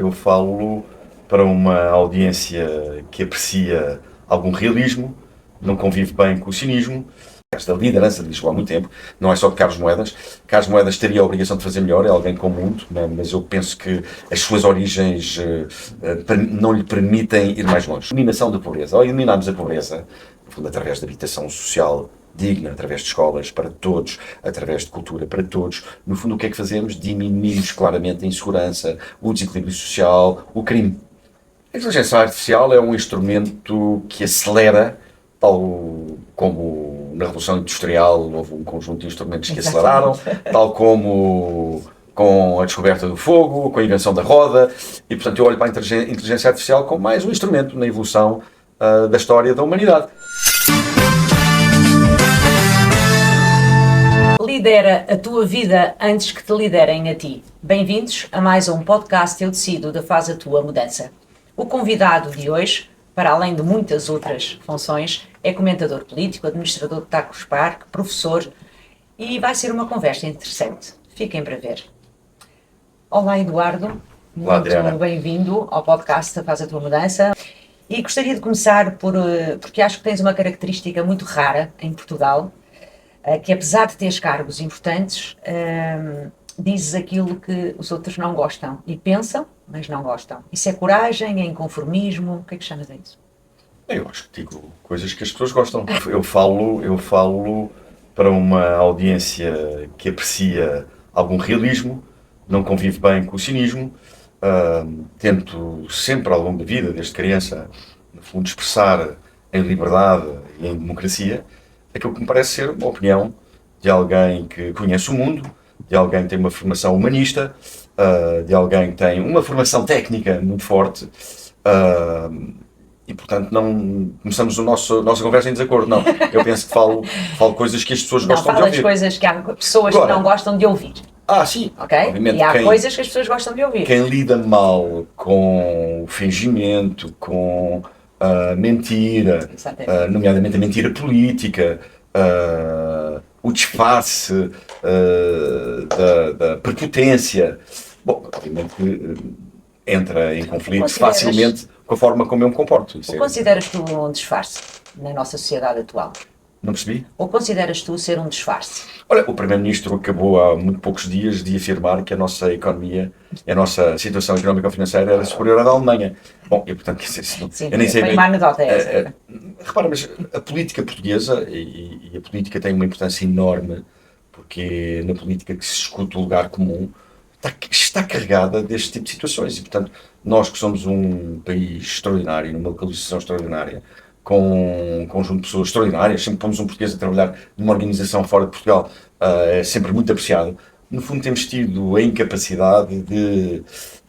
Eu falo para uma audiência que aprecia algum realismo, não convive bem com o cinismo. Esta liderança de Lisboa há muito tempo, não é só de Carlos Moedas. Carlos Moedas teria a obrigação de fazer melhor, é alguém com muito, né? Mas eu penso que as suas origens não lhe permitem ir mais longe. Eliminação da pobreza. Ao eliminarmos a pobreza, no fundo, através de habitação social digna, através de escolas para todos, através de cultura para todos, no fundo o que é que fazemos? Diminuímos claramente a insegurança, o desequilíbrio social, o crime. A inteligência artificial é um instrumento que acelera, tal como na Revolução Industrial houve um conjunto de instrumentos que aceleraram, tal como com a descoberta do fogo, com a invenção da roda, e portanto eu olho para a inteligência artificial como mais um instrumento na evolução da história da humanidade. Lidera a tua vida antes que te liderem a ti. Bem-vindos a mais um podcast Eu Decido da Faz a Tua Mudança. O convidado de hoje, para além de muitas outras funções, é comentador político, administrador de Tagus Park, professor, e vai ser uma conversa interessante. Fiquem para ver. Olá, Eduardo. Olá, muito bem-vindo ao podcast da Faz a Tua Mudança. E gostaria de começar porque acho que tens uma característica muito rara em Portugal, que apesar de teres cargos importantes, dizes aquilo que os outros não gostam e pensam, mas não gostam. Isso é coragem, é inconformismo? O que é que chamas a isso? Eu acho que digo coisas que as pessoas gostam. Eu falo para uma audiência que aprecia algum realismo, não convive bem com o cinismo. Tento sempre ao longo da vida, desde criança, no fundo, expressar em liberdade e em democracia aquilo que me parece ser uma opinião de alguém que conhece o mundo, de alguém que tem uma formação humanista, de alguém que tem uma formação técnica muito forte, e portanto não começamos a nossa conversa em desacordo, não. Eu penso que falo coisas que as pessoas gostam de ouvir. Não, falas coisas que há pessoas Agora, que não gostam de ouvir. Sim. Ok? Obviamente, e há coisas que as pessoas gostam de ouvir. Quem lida mal com o fingimento, com a mentira, nomeadamente a mentira política, o disfarce da prepotência, bom, obviamente que entra em conflito facilmente com a forma como eu me comporto. Ou consideras tu um disfarce na nossa sociedade atual? Não percebi? Ou consideras tu ser um disfarce? Olha, o Primeiro-Ministro acabou há muito poucos dias de afirmar que a nossa economia, a nossa situação económica financeira era superior à da Alemanha. Bom, e portanto, Sim, eu nem sei bem. Uma anedota é essa. Repara, mas a política portuguesa, e a política tem uma importância enorme, porque na política que se escuta o lugar comum, está carregada deste tipo de situações. E portanto, nós que somos um país extraordinário, numa localização extraordinária, com um conjunto de pessoas extraordinárias, sempre pomos um português a trabalhar numa organização fora de Portugal, é sempre muito apreciado. No fundo temos tido a incapacidade de,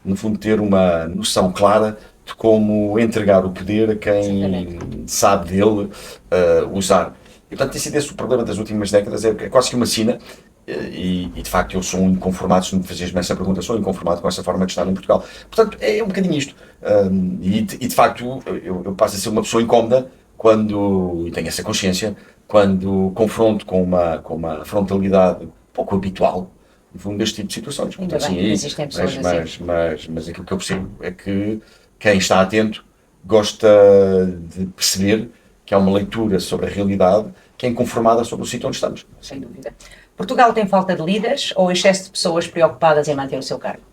no fundo, ter uma noção clara de como entregar o poder a quem sabe dele usar. E portanto tem sido esse o problema das últimas décadas, é quase que uma sina. E de facto eu sou um inconformado, se me fazias-me essa pergunta, sou inconformado com essa forma de estar em Portugal. Portanto, é um bocadinho isto. E de facto eu passo a ser uma pessoa incómoda quando, e tenho essa consciência, quando confronto com uma frontalidade pouco habitual, no fundo, deste tipo de situações. Ainda Portanto, bem, existem pessoas assim. Mas aquilo que eu percebo é que quem está atento gosta de perceber que há uma leitura sobre a realidade que é inconformada sobre o sítio onde estamos. Sem dúvida. Portugal tem falta de líderes ou excesso de pessoas preocupadas em manter o seu cargo?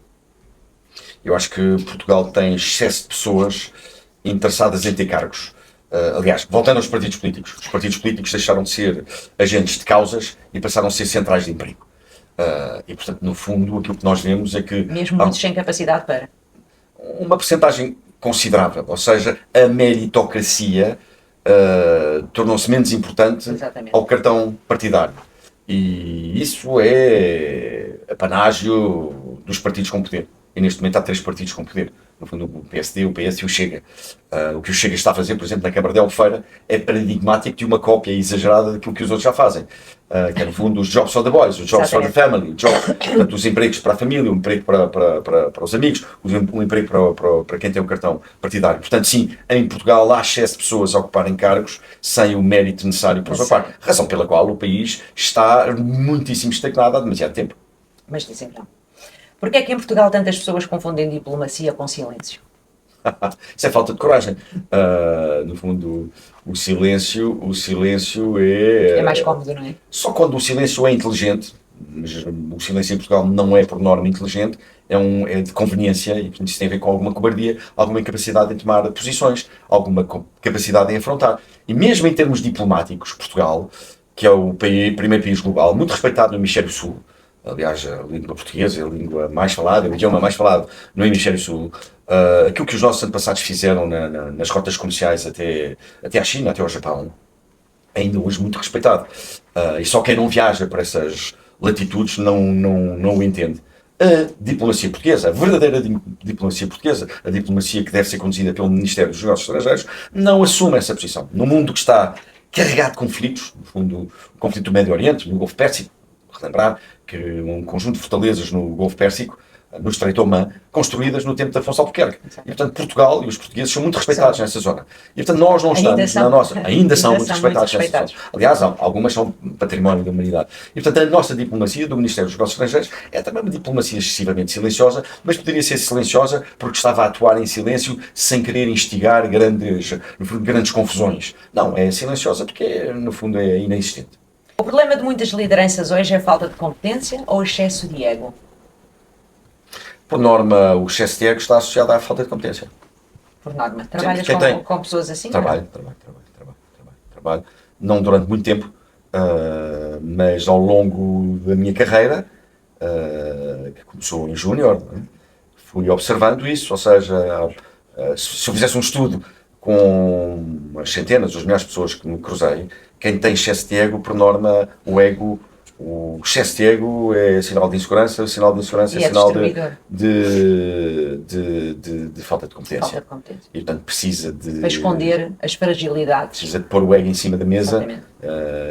Eu acho que Portugal tem excesso de pessoas interessadas em ter cargos. Aliás, voltando aos partidos políticos. Os partidos políticos deixaram de ser agentes de causas e passaram a ser centrais de emprego. E, portanto, no fundo, aquilo que nós vemos é que... Mesmo muitos sem capacidade para? Uma percentagem considerável. Ou seja, a meritocracia tornou-se menos importante ao cartão partidário. E isso é apanágio dos partidos com poder. E neste momento há 3 partidos com poder. No fundo, o PSD, o PS e o Chega. O que o Chega está a fazer, por exemplo, na Câmara de Albufeira, é paradigmático de uma cópia exagerada daquilo que os outros já fazem. Que é, no fundo, os jobs for the boys, os jobs for the family, portanto, os empregos para a família, o emprego para os amigos, o emprego para quem tem o cartão partidário. Portanto, sim, em Portugal há excesso de pessoas a ocuparem cargos sem o mérito necessário para os ocupar. Razão pela qual o país está muitíssimo estagnado há demasiado tempo. Mas dizem que não. Porquê é que em Portugal tantas pessoas confundem diplomacia com silêncio? Isso é falta de coragem. No fundo, o silêncio é... É mais cómodo, não é? Só quando o silêncio é inteligente, mas o silêncio em Portugal não é por norma inteligente, é de conveniência e portanto, isso tem a ver com alguma cobardia, alguma incapacidade em tomar posições, alguma capacidade em afrontar. E mesmo em termos diplomáticos, Portugal, que é o primeiro país global, muito respeitado no Hemisfério Sul, aliás, a língua portuguesa é a língua mais falada, é o idioma mais falado no Hemisfério Sul. Aquilo que os nossos antepassados fizeram nas rotas comerciais até à China, até ao Japão, ainda hoje muito respeitado. E só quem não viaja para essas latitudes não o entende. A diplomacia portuguesa, a verdadeira diplomacia portuguesa, a diplomacia que deve ser conduzida pelo Ministério dos Negócios Estrangeiros, não assume essa posição. No mundo que está carregado de conflitos, no fundo, o conflito do Médio Oriente, no Golfo Pérsico, relembrar que um conjunto de fortalezas no Golfo Pérsico, no Estreito Oman, construídas no tempo de Afonso Albuquerque. E, portanto, Portugal e os portugueses são muito respeitados nessa zona. E, portanto, nós não estamos na nossa... Ainda são muito respeitados nessa zona. Aliás, algumas são património da humanidade. E, portanto, a nossa diplomacia do Ministério dos Negócios Estrangeiros é também uma diplomacia excessivamente silenciosa, mas poderia ser silenciosa porque estava a atuar em silêncio sem querer instigar grandes confusões. Não, é silenciosa porque, no fundo, é inexistente. O problema de muitas lideranças hoje é a falta de competência ou excesso de ego? Por norma, o excesso de ego está associado à falta de competência. Por norma. Trabalhas com pessoas assim? Trabalho. Não durante muito tempo, mas ao longo da minha carreira, que começou em júnior, fui observando isso, ou seja, se eu fizesse um estudo com as centenas, as melhores pessoas que me cruzei, quem tem excesso de ego, por norma, o excesso de ego é sinal de insegurança, o sinal de insegurança é sinal de falta de competência. E, portanto, precisa de... Para esconder as fragilidades. Precisa de pôr o ego em cima da mesa,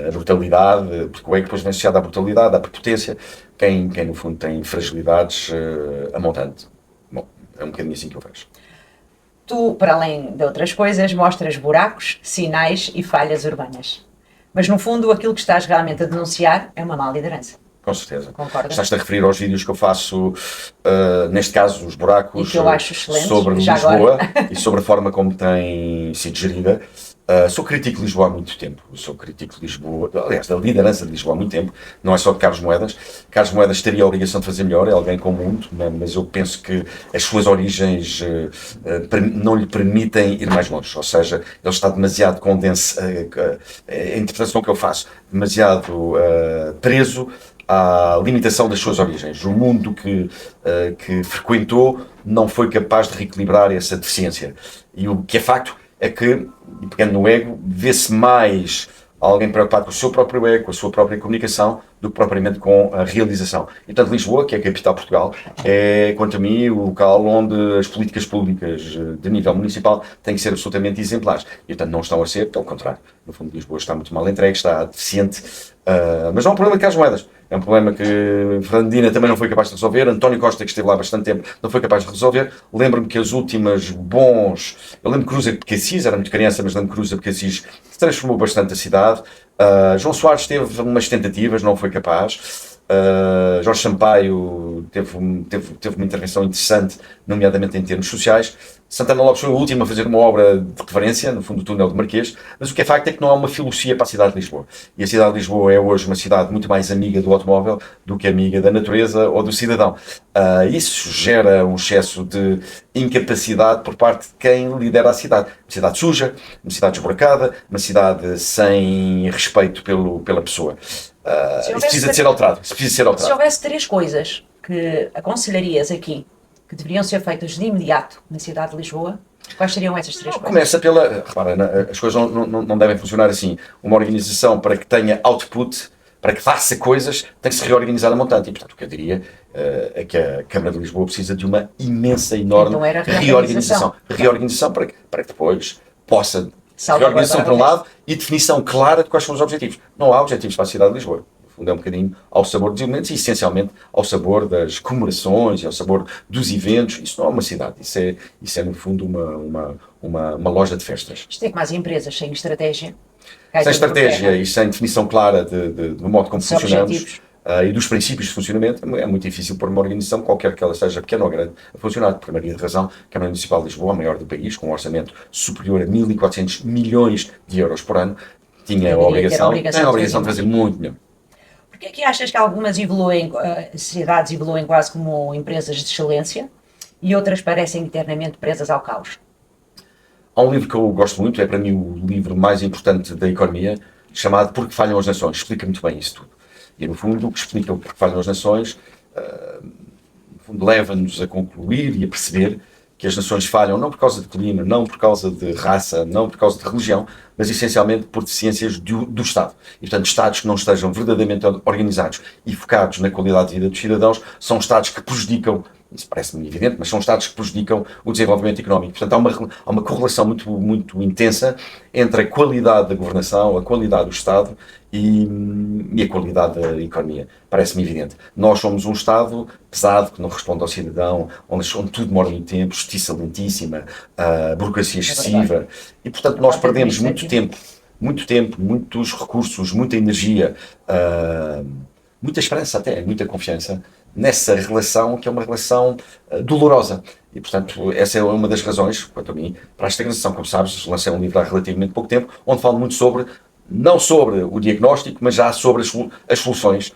a brutalidade, porque o ego depois vem associado à brutalidade, à prepotência. Quem no fundo, tem fragilidades a montante. Bom, é um bocadinho assim que eu vejo. Tu, para além de outras coisas, mostras buracos, sinais e falhas urbanas. Mas, no fundo, aquilo que estás realmente a denunciar é uma má liderança. Com certeza. Concordas? Estás-te a referir aos vídeos que eu faço, neste caso, os buracos, e que eu acho excelentes, sobre Lisboa e sobre a forma como tem sido gerida. Sou crítico de Lisboa há muito tempo. Sou crítico de Lisboa, aliás, da liderança de Lisboa há muito tempo. Não é só de Carlos Moedas. Carlos Moedas teria a obrigação de fazer melhor, é alguém com muito, mas eu penso que as suas origens não lhe permitem ir mais longe. Ou seja, ele está demasiado a interpretação que eu faço, demasiado preso à limitação das suas origens. O mundo que frequentou não foi capaz de reequilibrar essa deficiência. E o que é facto é que, pegando no ego, vê-se mais alguém preocupado com o seu próprio ego, com a sua própria comunicação, do que propriamente com a realização. E, portanto, Lisboa, que é a capital de Portugal, é, quanto a mim, o local onde as políticas públicas de nível municipal têm que ser absolutamente exemplares. E, portanto, não estão a ser, pelo contrário. No fundo, Lisboa está muito mal entregue, está deficiente, mas não é um problema de Carlos Moedas. É um problema que Fernandina também não foi capaz de resolver, António Costa, que esteve lá há bastante tempo, não foi capaz de resolver. Lembro-me que as últimas eu lembro que Cruz de Cassis, era muito criança, mas lembro que Cruz de Cassis transformou bastante a cidade. João Soares teve umas tentativas, não foi capaz. Jorge Sampaio teve uma intervenção interessante, nomeadamente em termos sociais. Santana Lopes foi o último a fazer uma obra de referência, no fundo do túnel de Marquês, mas o que é facto é que não há uma filosofia para a cidade de Lisboa. E a cidade de Lisboa é hoje uma cidade muito mais amiga do automóvel do que amiga da natureza ou do cidadão. Isso gera um excesso de incapacidade por parte de quem lidera a cidade. Uma cidade suja, uma cidade esburacada, uma cidade sem respeito pela pessoa. Isso precisa de ser alterado. Se houvesse 3 coisas que aconselharias aqui que deveriam ser feitas de imediato na cidade de Lisboa, quais seriam essas 3 coisas? Começa pela... Repara, as coisas não devem funcionar assim. Uma organização, para que tenha output, para que faça coisas, tem que se reorganizar a montante. E, portanto, o que eu diria é que a Câmara de Lisboa precisa de uma imensa, enorme reorganização. Reorganização para que depois possa... Reorganização para um lado e definição clara de quais são os objetivos. Não há objetivos para a cidade de Lisboa. No fundo, é um bocadinho ao sabor dos elementos e, essencialmente, ao sabor das comemorações e ao sabor dos eventos. Isso não é uma cidade. Isso é no fundo, uma loja de festas. Isto é como as empresas, sem estratégia. Sem estratégia e sem definição clara do modo como funcionamos, e dos princípios de funcionamento, é muito difícil pôr uma organização, qualquer que ela seja, pequena ou grande, a funcionar. Por primeira razão, a Câmara Municipal de Lisboa, a maior do país, com um orçamento superior a 1.400 milhões de euros por ano, tinha a obrigação, tem a obrigação de fazer muito melhor. Porquê é que achas que algumas cidades evoluem quase como empresas de excelência e outras parecem internamente presas ao caos? Há um livro que eu gosto muito, é para mim o livro mais importante da economia, chamado Porque Falham as Nações. Explica muito bem isso tudo. E, no fundo, o que explica o Porque Falham as Nações, no fundo, leva-nos a concluir e a perceber que as nações falham não por causa de clima, não por causa de raça, não por causa de religião, mas essencialmente por deficiências do Estado. E, portanto, Estados que não estejam verdadeiramente organizados e focados na qualidade de vida dos cidadãos são Estados que prejudicam, isso parece-me evidente, mas são Estados que prejudicam o desenvolvimento económico. Portanto, há uma correlação muito intensa entre a qualidade da governação, a qualidade do Estado e a qualidade da economia. Parece-me evidente. Nós somos um Estado pesado, que não responde ao cidadão, onde tudo demora muito tempo, justiça lentíssima, burocracia excessiva, e, portanto, nós perdemos muito tempo, muitos recursos, muita energia, muita esperança até, muita confiança nessa relação, que é uma relação dolorosa. E, portanto, essa é uma das razões, quanto a mim, para a estagnação. Como sabes, lancei um livro há relativamente pouco tempo, onde falo muito não sobre o diagnóstico, mas já sobre as soluções.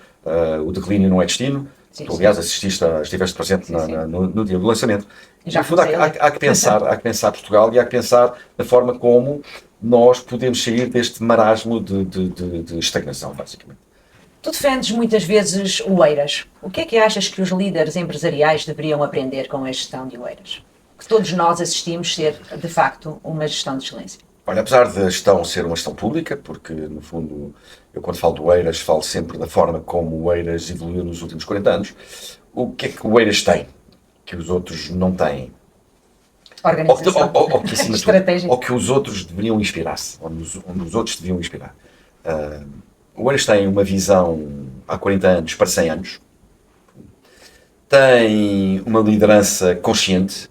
O declínio não é destino. Sim, tu, aliás, estiveste presente no dia do lançamento. Já no fundo, há que pensar Portugal e há que pensar na forma como nós podemos sair deste marasmo de estagnação, basicamente. Tu defendes muitas vezes o Oeiras. O que é que achas que os líderes empresariais deveriam aprender com a gestão de Oeiras? Que todos nós assistimos ser, de facto, uma gestão de excelência. Olha, apesar da gestão ser uma gestão pública, porque, no fundo, eu quando falo do Oeiras, falo sempre da forma como o Oeiras evoluiu nos últimos 40 anos, o que é que o Oeiras tem, que os outros não têm? Organização, ou que os outros deveriam inspirar-se, onde os outros deviam inspirar. O Oeiras tem uma visão há 40 anos para 100 anos, tem uma liderança consciente,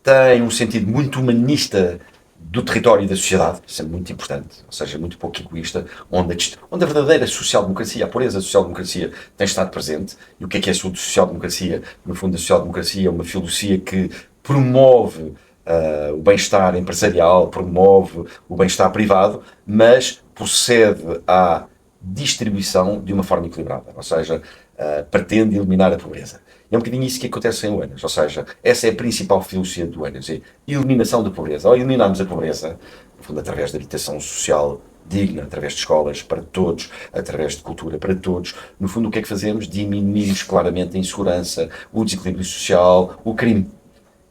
tem um sentido muito humanista do território e da sociedade, isso é muito importante, ou seja, muito pouco egoísta, onde a verdadeira social-democracia, a pureza da social-democracia tem estado presente. E o que é a social-democracia? No fundo, a social-democracia é uma filosofia que promove o bem-estar empresarial, promove o bem-estar privado, mas procede à distribuição de uma forma equilibrada, ou seja, pretende eliminar a pobreza. É um bocadinho isso que acontece em Oeiras, ou seja, essa é a principal filosofia do Oeiras, é a eliminação da pobreza. Ao eliminarmos a pobreza, no fundo, através da habitação social digna, através de escolas para todos, através de cultura para todos, no fundo o que é que fazemos? Diminuímos claramente a insegurança, o desequilíbrio social, o crime.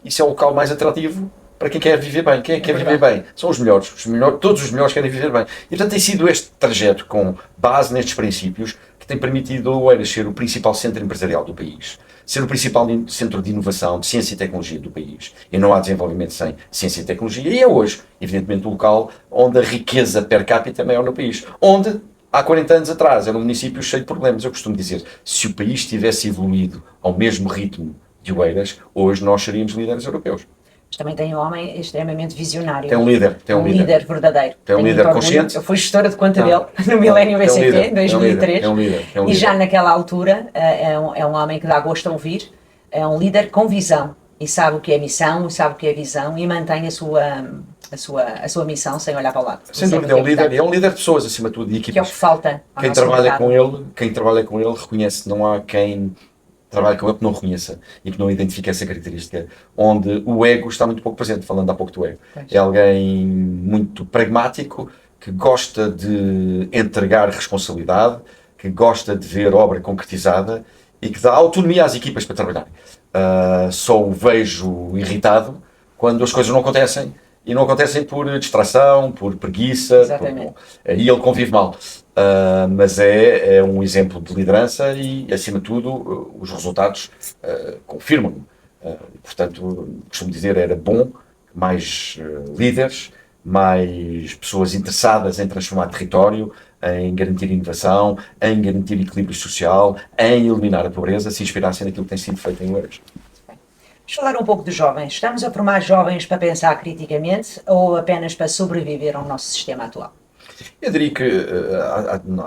Isso é o local mais atrativo para quem quer viver bem. Quem é que quer viver bem? São os melhores. Todos os melhores querem viver bem. E, portanto, tem sido este trajeto com base nestes princípios que tem permitido ao Oeiras ser o principal centro empresarial do país, ser o principal centro de inovação, de ciência e tecnologia do país. E não há desenvolvimento sem ciência e tecnologia. E é hoje, evidentemente, o local onde a riqueza per capita é maior no país. Onde, há 40 anos atrás, era um município cheio de problemas. Eu costumo dizer, se o país tivesse evoluído ao mesmo ritmo de Oeiras, hoje nós seríamos líderes europeus. Mas também tem um homem extremamente visionário. Tem um líder. Líder verdadeiro. Tem um líder consciente. Eu fui gestora de conta dele no Milénio BCP, em 2003. É um líder. E já naquela altura é um homem que dá gosto a ouvir. É um líder com visão. E sabe o que é missão, e sabe o que é visão, e mantém a sua missão sem olhar para o lado. Sem dúvida, é um líder de pessoas, acima de tudo, de equipas. Que é o que falta ao quem trabalha com ele reconhece, não há quem trabalhe com ele que não reconheça e que não identifique essa característica, onde o ego está muito pouco presente, falando há pouco do ego. É alguém muito pragmático, que gosta de entregar responsabilidade, que gosta de ver obra concretizada e que dá autonomia às equipas para trabalhar. Só o vejo irritado quando as coisas não acontecem, e não acontecem por distração, por preguiça, e ele convive mal. Mas é um exemplo de liderança e, acima de tudo, os resultados confirmam-no. Portanto, costumo dizer, era bom mais líderes, mais pessoas interessadas em transformar território, em garantir inovação, em garantir equilíbrio social, em eliminar a pobreza, se inspirassem naquilo que tem sido feito em Oeiras. Vamos falar um pouco dos jovens. Estamos a formar jovens para pensar criticamente ou apenas para sobreviver ao nosso sistema atual? Eu diria que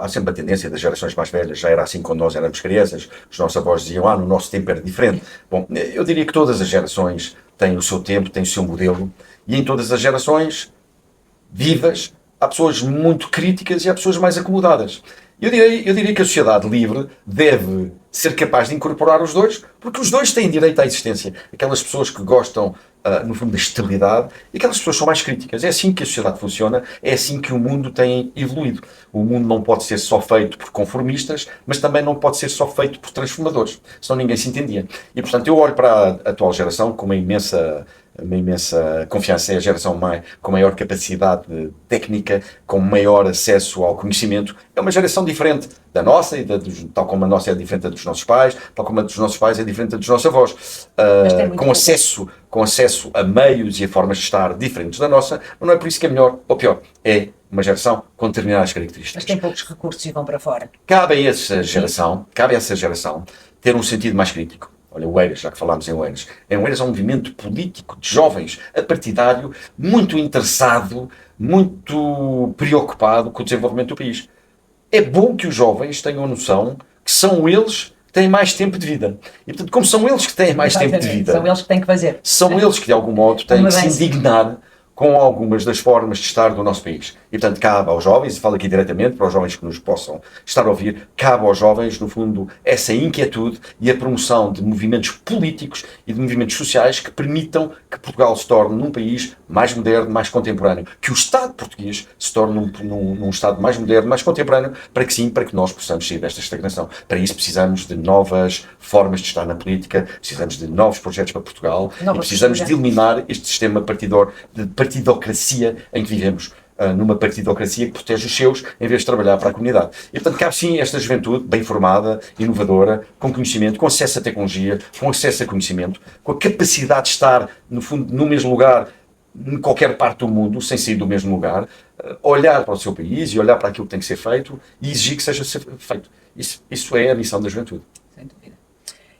há sempre a tendência das gerações mais velhas, já era assim quando nós éramos crianças, os nossos avós diziam, no nosso tempo era diferente. Bom, eu diria que todas as gerações têm o seu tempo, têm o seu modelo, e em todas as gerações vivas, há pessoas muito críticas e há pessoas mais acomodadas. Eu diria que a sociedade livre deve ser capaz de incorporar os dois, porque os dois têm direito à existência. Aquelas pessoas que gostam, no fundo, da estabilidade, e aquelas pessoas que são mais críticas. É assim que a sociedade funciona, é assim que o mundo tem evoluído. O mundo não pode ser só feito por conformistas, mas também não pode ser só feito por transformadores, senão ninguém se entendia. E, portanto, eu olho para a atual geração com uma imensa confiança. É a geração com maior capacidade técnica, com maior acesso ao conhecimento. É uma geração diferente da nossa, tal como a nossa é diferente da dos nossos pais, tal como a dos nossos pais é diferente da dos nossos avós. Com acesso a meios e a formas de estar diferentes da nossa, mas não é por isso que é melhor ou pior. É uma geração com determinadas características. Mas tem poucos recursos e vão para fora. Cabe a essa geração ter um sentido mais crítico. Olha, o Eiras, já que falámos em Oeiras. Em Oeiras há um movimento político de jovens, apartidário, muito interessado, muito preocupado com o desenvolvimento do país. É bom que os jovens tenham a noção que são eles que têm mais tempo de vida. E, portanto, como são eles que têm mais tempo de vida, são eles que têm que fazer. São eles que, de algum modo, têm que se indignar com algumas das formas de estar do nosso país. E, portanto, cabe aos jovens, e falo aqui diretamente para os jovens que nos possam estar a ouvir, cabe aos jovens, no fundo, essa inquietude e a promoção de movimentos políticos e de movimentos sociais que permitam que Portugal se torne num país mais moderno, mais contemporâneo. Que o Estado português se torne num Estado mais moderno, mais contemporâneo, para que nós possamos sair desta estagnação. Para isso precisamos de novas formas de estar na política, precisamos de novos projetos para Portugal e precisamos de eliminar este sistema de partidocracia em que vivemos, numa partidocracia que protege os seus em vez de trabalhar para a comunidade. E, portanto, cabe sim esta juventude bem formada, inovadora, com conhecimento, com acesso à tecnologia, com acesso a conhecimento, com a capacidade de estar, no fundo, no mesmo lugar, em qualquer parte do mundo, sem sair do mesmo lugar, olhar para o seu país e olhar para aquilo que tem que ser feito e exigir que seja feito. Isso é a missão da juventude. Sem dúvida.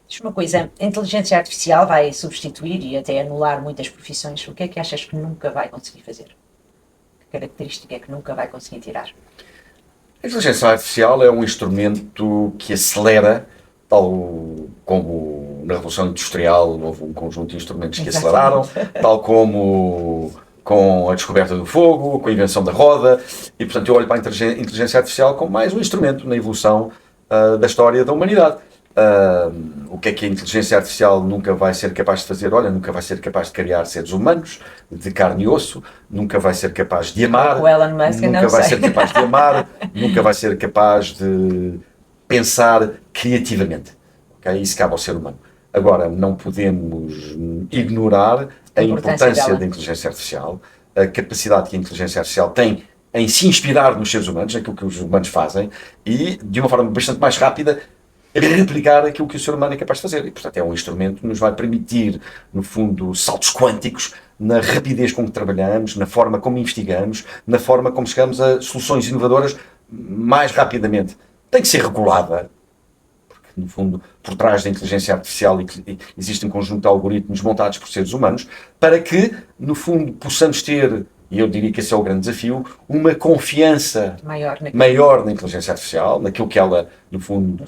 Diz uma coisa, a inteligência artificial vai substituir e até anular muitas profissões. O que é que achas que nunca vai conseguir fazer? Que característica é que nunca vai conseguir tirar? A inteligência artificial é um instrumento que acelera, tal como na Revolução Industrial houve um conjunto de instrumentos que aceleraram, tal como com a descoberta do fogo, com a invenção da roda, e portanto eu olho para a inteligência artificial como mais um instrumento na evolução da história da humanidade. O que é que a inteligência artificial nunca vai ser capaz de fazer? Olha, nunca vai ser capaz de criar seres humanos, de carne e osso, nunca vai ser capaz de amar, o Elon Musk, nunca vai ser capaz de amar, nunca vai ser capaz de pensar criativamente. Okay? Isso cabe ao ser humano. Agora, não podemos ignorar a importância da inteligência artificial, a capacidade que a inteligência artificial tem em se inspirar nos seres humanos, naquilo que os humanos fazem, e de uma forma bastante mais rápida replicar aquilo que o ser humano é capaz de fazer. E, portanto, é um instrumento que nos vai permitir, no fundo, saltos quânticos na rapidez com que trabalhamos, na forma como investigamos, na forma como chegamos a soluções inovadoras mais rapidamente. Tem que ser regulada, porque, no fundo, por trás da inteligência artificial existe um conjunto de algoritmos montados por seres humanos, para que, no fundo, possamos ter, e eu diria que esse é o grande desafio, uma confiança maior na inteligência artificial, naquilo que ela, no fundo,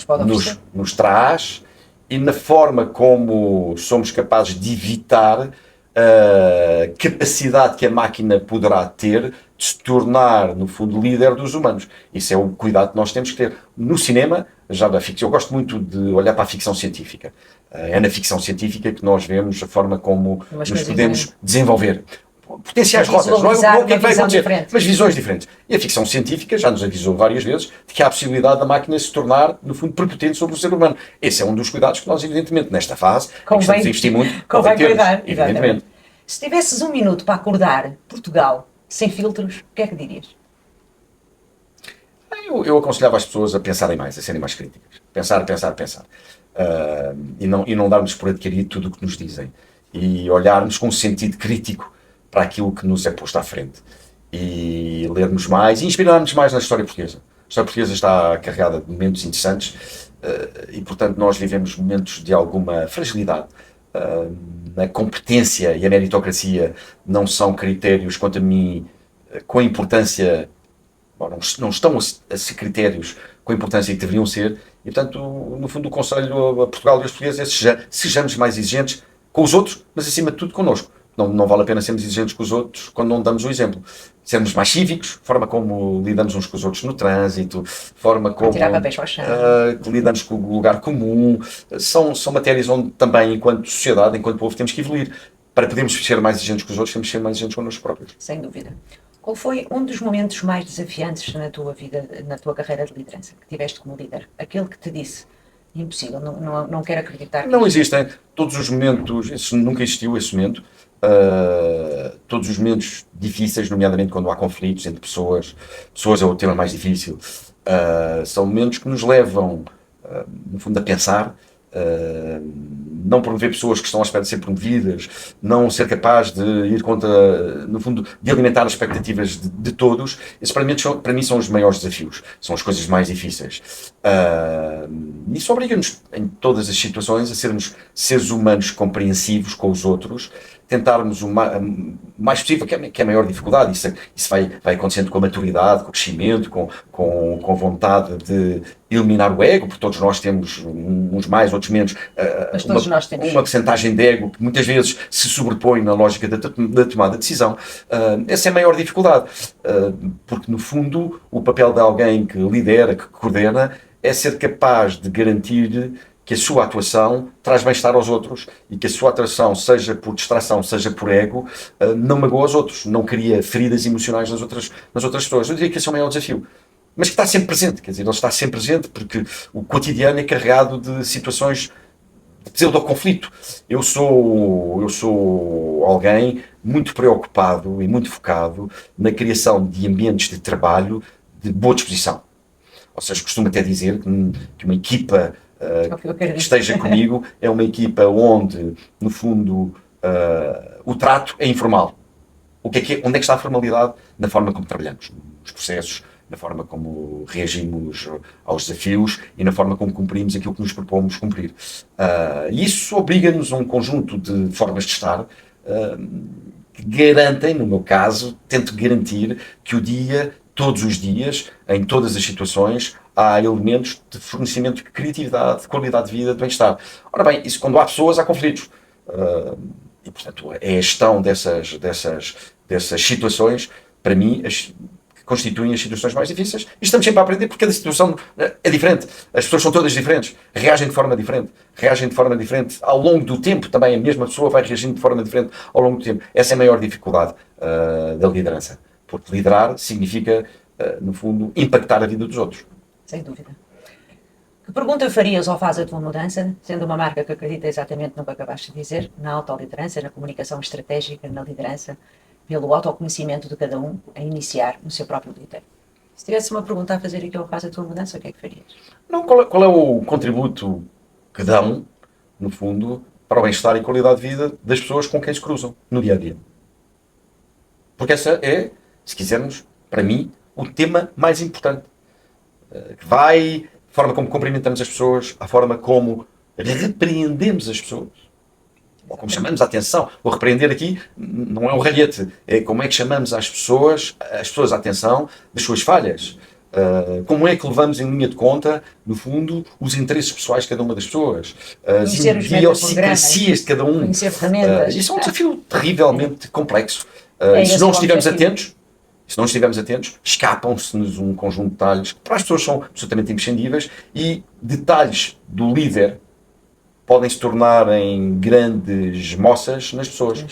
nos traz e na forma como somos capazes de evitar a capacidade que a máquina poderá ter de se tornar, no fundo, líder dos humanos. Isso é o cuidado que nós temos que ter. No cinema, já da ficção, eu gosto muito de olhar para a ficção científica. É na ficção científica que nós vemos a forma como nos podemos desenvolver. Potenciais rotas, não é o que vai acontecer, mas visões diferentes. E a ficção científica já nos avisou várias vezes de que há a possibilidade da máquina se tornar, no fundo, prepotente sobre o ser humano. Esse é um dos cuidados que nós, evidentemente, nesta fase, que estamos a investir muito, convém cuidar, evidentemente. Se tivesses um minuto para acordar Portugal sem filtros, o que é que dirias? Eu aconselhava as pessoas a pensarem mais, a serem mais críticas. Pensar. E não darmos por adquirido tudo o que nos dizem. E olharmos com um sentido crítico para aquilo que nos é posto à frente. E lermos mais e inspirarmos mais na história portuguesa. A história portuguesa está carregada de momentos interessantes e, portanto, nós vivemos momentos de alguma fragilidade. A competência e a meritocracia não são critérios, quanto a mim, com a importância bom, não estão a ser critérios com a importância que deveriam ser, e portanto, no fundo, o conselho a Portugal e aos portugueses é sejamos mais exigentes com os outros, mas acima de tudo connosco. Não vale a pena sermos exigentes com os outros quando não damos o exemplo. Sermos mais cívicos, forma como lidamos uns com os outros no trânsito, forma como Tirar papéis ao chão. que lidamos com o lugar comum, são matérias onde também, enquanto sociedade, enquanto povo, temos que evoluir. Para podermos ser mais exigentes com os outros, temos que ser mais exigentes connosco próprios. Sem dúvida. Qual foi um dos momentos mais desafiantes na tua vida, na tua carreira de liderança, que tiveste como líder? Aquele que te disse, impossível, não quero acreditar que Não existem todos os momentos, nunca existiu esse momento. Todos os momentos difíceis, nomeadamente quando há conflitos entre pessoas é o tema mais difícil, são momentos que nos levam, no fundo, a pensar, não promover pessoas que estão à espera de ser promovidas, não ser capaz de ir contra, no fundo, de alimentar as expectativas de todos. Esses para mim são os maiores desafios, são as coisas mais difíceis. Isso obriga-nos, em todas as situações, a sermos seres humanos compreensivos com os outros, tentarmos o mais possível, que é a maior dificuldade. Isso vai acontecendo com a maturidade, com o crescimento, com a vontade de eliminar o ego, porque todos nós temos, uns mais, outros menos, uma percentagem de ego que muitas vezes se sobrepõe na lógica da tomada de decisão. Essa é a maior dificuldade, porque no fundo o papel de alguém que lidera, que coordena, é ser capaz de garantir que a sua atuação traz bem-estar aos outros e que a sua atuação, seja por distração, seja por ego, não magoa os outros, não cria feridas emocionais nas outras pessoas. Eu diria que esse é o maior desafio. Mas que está sempre presente, quer dizer, ele está sempre presente porque o cotidiano é carregado de situações de pseudo-conflito. Eu sou alguém muito preocupado e muito focado na criação de ambientes de trabalho de boa disposição. Ou seja, costumo até dizer que uma equipa que esteja comigo é uma equipa onde, no fundo, o trato é informal. Onde é que está a formalidade? Na forma como trabalhamos, nos processos, na forma como reagimos aos desafios e na forma como cumprimos aquilo que nos propomos cumprir. Isso obriga-nos a um conjunto de formas de estar que garantem, no meu caso, tento garantir que o dia, todos os dias, em todas as situações, há elementos de fornecimento de criatividade, de qualidade de vida, de bem-estar. Ora bem, isso quando há pessoas, há conflitos. E, portanto, é a gestão dessas situações, para mim, que constituem as situações mais difíceis. E estamos sempre a aprender, porque cada situação é diferente. As pessoas são todas diferentes, reagem de forma diferente. Ao longo do tempo, também a mesma pessoa vai reagindo de forma diferente ao longo do tempo. Essa é a maior dificuldade da liderança. Porque liderar significa, no fundo, impactar a vida dos outros. Sem dúvida. Que pergunta farias ao Faz a Tua Mudança, sendo uma marca que acredita exatamente no que acabaste de dizer, na autoliderança, na comunicação estratégica, na liderança, pelo autoconhecimento de cada um, a iniciar no seu próprio líder? Se tivesse uma pergunta a fazer aqui ao Faz a Tua Mudança, o que é que farias? Não, qual é o contributo que dão, no fundo, para o bem-estar e qualidade de vida das pessoas com quem se cruzam no dia-a-dia? Porque essa é, se quisermos, para mim, o tema mais importante. Que vai, a forma como cumprimentamos as pessoas, a forma como repreendemos as pessoas, ou como chamamos a atenção. O repreender aqui não é um ralhete, é como é que chamamos as pessoas a atenção das suas falhas. Como é que levamos em linha de conta, no fundo, os interesses pessoais de cada uma das pessoas, as idiosincrasias de cada um. Conhecer ferramentas. Isso é um desafio terrivelmente complexo. Se não estivermos atentos, escapam-se-nos um conjunto de detalhes que para as pessoas são absolutamente imprescindíveis e detalhes do líder podem se tornar em grandes moças nas pessoas.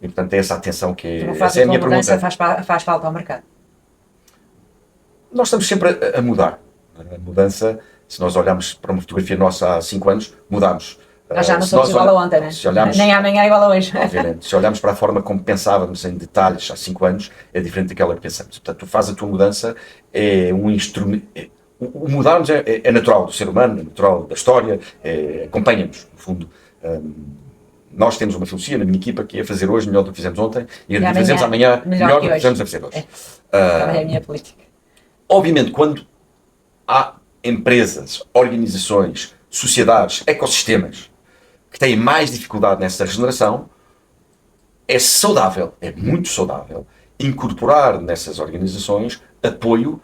E portanto é essa atenção que é, essa é a minha pergunta. Faz falta ao mercado? Nós estamos sempre a mudar. A mudança, se nós olharmos para uma fotografia nossa há 5 anos, mudamos. Nós já não somos igual a ontem, né? Nem amanhã é igual a hoje. Obviamente. Se olharmos para a forma como pensávamos em detalhes há 5 anos, é diferente daquela que pensamos. Portanto, tu fazes a tua mudança, é um instrumento. O mudarmos é natural do ser humano, é natural da história, acompanha-nos, no fundo. Nós temos uma filosofia na minha equipa que é fazer hoje melhor do que fizemos ontem e fazemos amanhã melhor do que fizemos a fazer hoje. É a minha política. Obviamente, quando há empresas, organizações, sociedades, ecossistemas que têm mais dificuldade nessa regeneração, é saudável, é muito saudável, incorporar nessas organizações apoio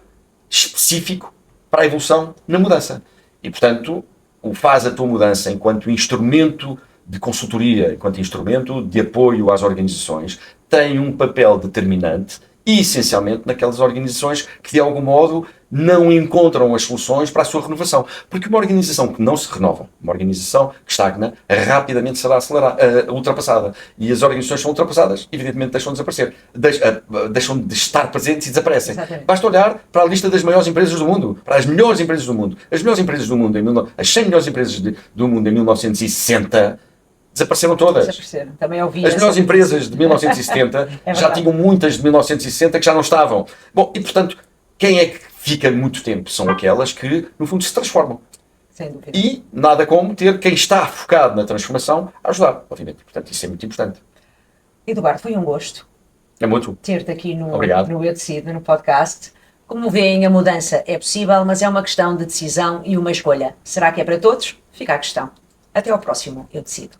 específico para a evolução na mudança. E, portanto, o Faz a Tua Mudança enquanto instrumento de consultoria, enquanto instrumento de apoio às organizações, tem um papel determinante e, essencialmente, naquelas organizações que, de algum modo, não encontram as soluções para a sua renovação. Porque uma organização que não se renova, uma organização que estagna, rapidamente será ultrapassada. E as organizações são ultrapassadas, evidentemente deixam de desaparecer. Deixam de estar presentes e desaparecem. Exatamente. Basta olhar para a lista das maiores empresas do mundo, para as melhores empresas do mundo. As melhores empresas do mundo, as 100 melhores empresas do mundo em 1960, desapareceram todas. Desapareceram. Também ouvi As essa melhores empresas de 1970 É já verdade. tinham muitas de 1960 que já não estavam. Bom, e portanto, quem é que fica muito tempo? São aquelas que, no fundo, se transformam. Sem dúvida. E nada como ter quem está focado na transformação a ajudar, obviamente. Portanto, isso é muito importante. Eduardo, foi um gosto É mútuo. ter-te aqui Obrigado. no Eu Decido, no podcast. Como veem, a mudança é possível, mas é uma questão de decisão e uma escolha. Será que é para todos? Fica a questão. Até ao próximo Eu Decido.